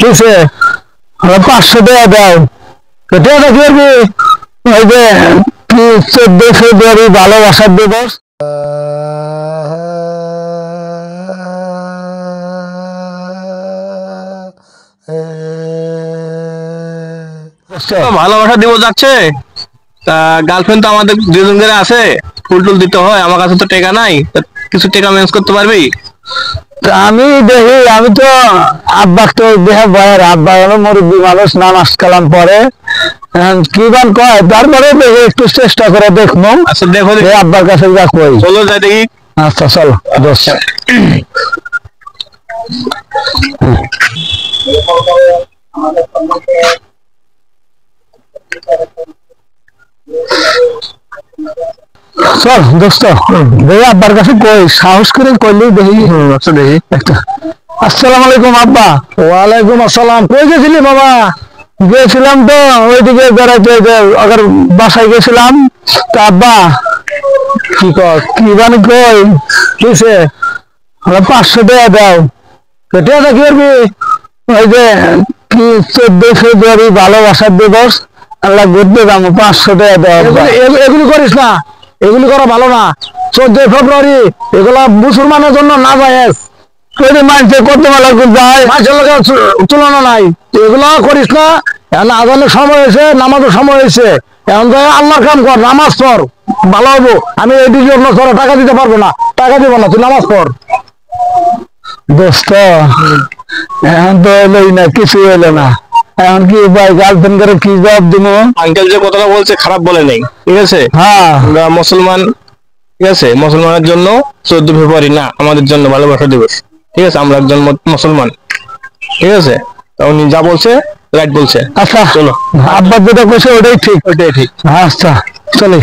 কিসে 500 টাকা দাও। এটা কি করবি? ওই যে কি 14 ফেব্রুয়ারি ভালোবাসার দিবস। ভালোবাসা দিব যাচ্ছে, তা গার্লফ্রেন্ড তো আমাদের দুজনের আছে, ফুল টুল দিতে হয়, আমার কাছে তো টাকা নাই, তা কিছু টাকা ম্যানেজ করতে পারবি? আমি দেখি, আমি তো আব্বা তো দেহ বয়ের আব্বা হলো মুরব্বী মানুষ, নামাজ কালাম পরে কি বান কয়, তারপরে দেখি একটু চেষ্টা করে দেখবো। আচ্ছা দেখো, আব্বার কাছে যা কই। চলো যাই দেখি। আচ্ছা চলো দোস্ত। চল দোস্ত দেখি আব্বার কাছে কই, সাহস করে কইলি দেখি। আচ্ছা দেখি একটা। আসসালামু আলাইকুম আব্বা। ওয়ালাইকুম আসসালাম। কই গেছিলি বাবা? গেছিলাম তো ওইদিকে বেড়াইতে, আগের বাসায় গেছিলাম। তা আব্বা কি কর, কি বানি কই কিসে 500 টাকা দাও। টাকা কি করবি? ওই যে কি 14 ফেব্রুয়ারি ভালোবাসার দিবস, আল্লাহ ঘুরতে যাবো, 500 টাকা দাও। এগুলি করিস না, এগুলি করা ভালো না। 14 ফেব্রুয়ারি এগুলা মুসলমানের জন্য না জায়েজ। মানুষের কত মেলা যায়, মানুষের লোকের তুলনা নাই। এগুলো করিস না। এখন আজানের সময় হয়েছে, নামাজের সময় হয়েছে, এখন তো আল্লাহর কাম কর, নামাজ পড়, ভালো হবো। আমি এটির জন্য তোরা টাকা দিতে পারবো না, টাকা দিব না, তুই নামাজ পড়। দোস্ত এখন তো এলোই না, কিছু এলো না, এখন কি ভাই গার্লফ্রেন্ড করে কি জবাব দিব? আঙ্কেল যে কথাটা বলছে খারাপ বলে নেই, ঠিক আছে? হ্যাঁ আমরা মুসলমান, ঠিক আছে? মুসলমানের জন্য 14 ফেব্রুয়ারি না, আমাদের জন্য ভালোবাসা দিবস, ঠিক আছে? আমরা একজন মুসলমান, ঠিক আছে? তা উনি যা বলছে রাইট বলছে। আচ্ছা চলো, আব্বা যেটা কইছে ওটাই ঠিক। ওইটাই ঠিক। আচ্ছা চলে।